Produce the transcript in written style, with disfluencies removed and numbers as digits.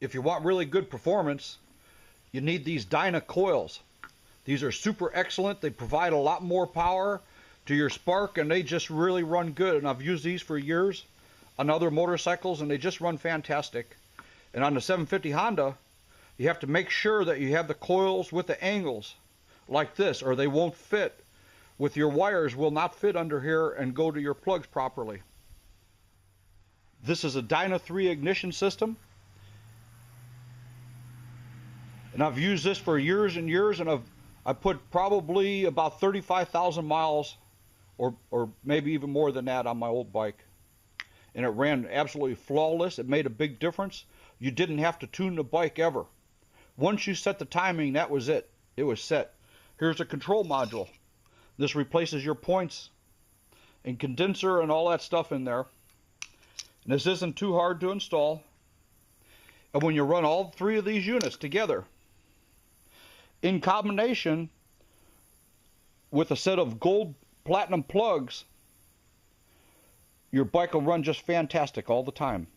if you want really good performance, you need these Dyna coils. These are super excellent. They provide a lot more power to your spark, and they just really run good. And I've used these for years on other motorcycles, and they just run fantastic. And on the 750 Honda, you have to make sure that you have the coils with the angles like this, or they won't fit. With your wires will not fit under here and go to your plugs properly. This is a Dyna 3 ignition system, and I've used this for years and years, and I put probably about 35,000 miles or maybe even more than that on my old bike, and it ran absolutely flawless. It made a big difference. You didn't have to tune the bike ever. Once you set the timing, that was it. It was set. Here's a control module. This replaces your points and condenser and all that stuff in there. And this isn't too hard to install. And when you run all three of these units together, in combination with a set of gold platinum plugs, your bike will run just fantastic all the time.